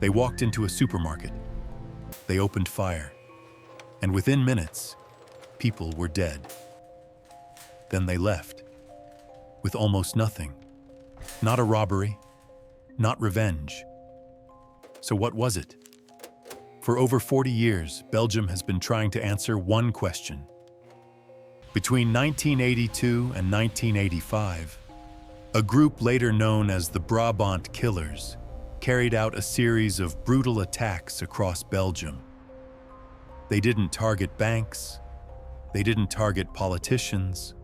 They walked into a supermarket. They opened fire. And within minutes, people were dead. Then they left, with almost nothing. Not a robbery, not revenge. So what was it? For over 40 years, Belgium has been trying to answer one question. Between 1982 and 1985, a group later known as the Brabant Killers carried out a series of brutal attacks across Belgium. They didn't target banks, they didn't target politicians,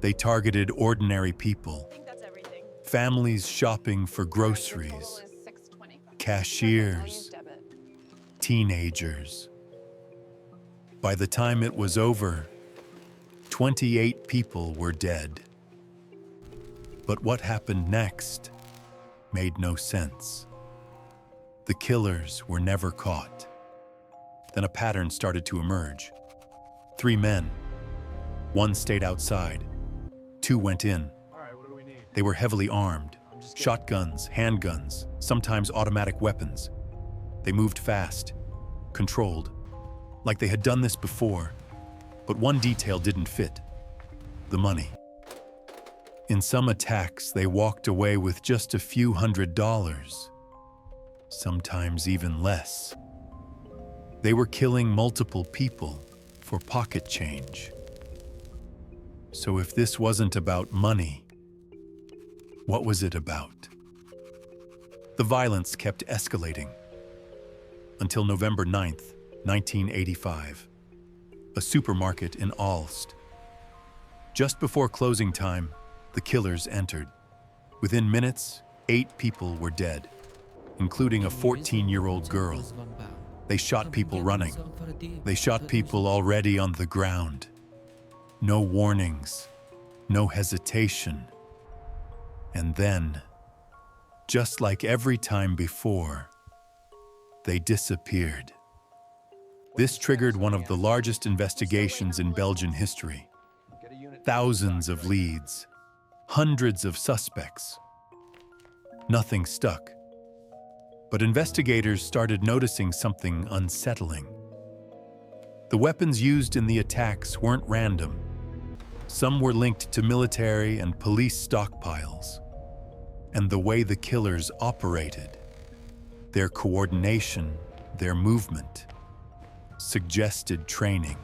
they targeted ordinary people, families shopping for groceries, cashiers, teenagers. By the time it was over, 28 people were dead. But what happened next made no sense. The killers were never caught. Then a pattern started to emerge. 3 men. 1 stayed outside. 2 went in. They were heavily armed. Shotguns, handguns, sometimes automatic weapons. They moved fast, controlled, like they had done this before. But one detail didn't fit: the money. In some attacks, they walked away with just a few $100s, sometimes even less. They were killing multiple people for pocket change. So if this wasn't about money, what was it about? The violence kept escalating until November 9th, 1985, a supermarket in Aalst. Just before closing time, the killers entered. Within minutes, 8 people were dead, including a 14-year-old girl. They shot people running. They shot people already on the ground. No warnings, no hesitation. And then, just like every time before, they disappeared. This triggered one of the largest investigations in Belgian history. Thousands of leads, hundreds of suspects. Nothing stuck. But investigators started noticing something unsettling. The weapons used in the attacks weren't random. Some were linked to military and police stockpiles. And the way the killers operated, their coordination, their movement, suggested training.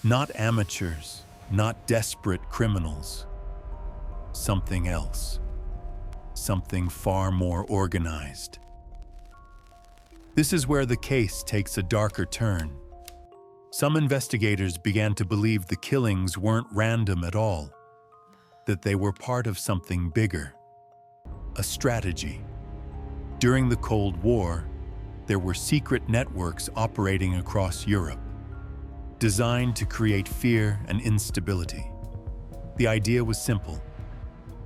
Not amateurs, not desperate criminals. Something else. Something far more organized. This is where the case takes a darker turn. Some investigators began to believe the killings weren't random at all, that they were part of something bigger, a strategy. During the Cold War, there were secret networks operating across Europe, designed to create fear and instability. The idea was simple.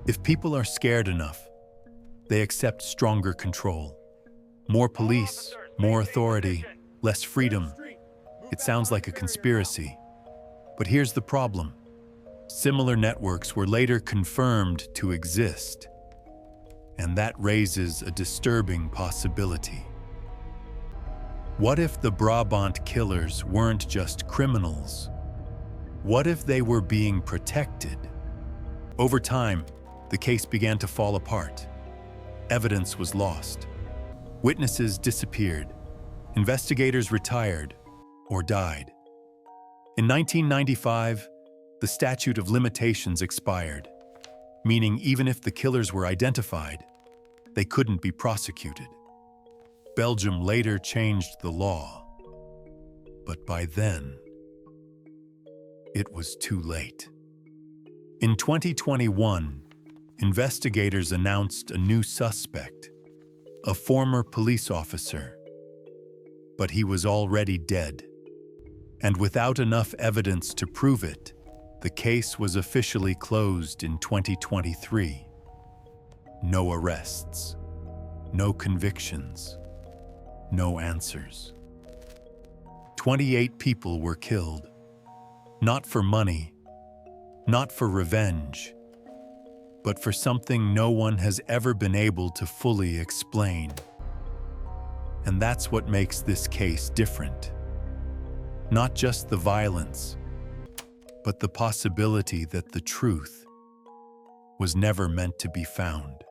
If people are scared enough, they accept stronger control. More police, more authority, less freedom. It sounds like a conspiracy. But here's the problem. Similar networks were later confirmed to exist. And that raises a disturbing possibility. What if the Brabant Killers weren't just criminals? What if they were being protected? Over time, the case began to fall apart. Evidence was lost. Witnesses disappeared. Investigators retired or died. In 1995, the statute of limitations expired, meaning even if the killers were identified, they couldn't be prosecuted. Belgium later changed the law, but by then, it was too late. In 2021, investigators announced a new suspect, a former police officer, but he was already dead. And without enough evidence to prove it, the case was officially closed in 2023. No arrests, no convictions, no answers. 28 people were killed, not for money, not for revenge, but for something no one has ever been able to fully explain. And that's what makes this case different. Not just the violence, but the possibility that the truth was never meant to be found.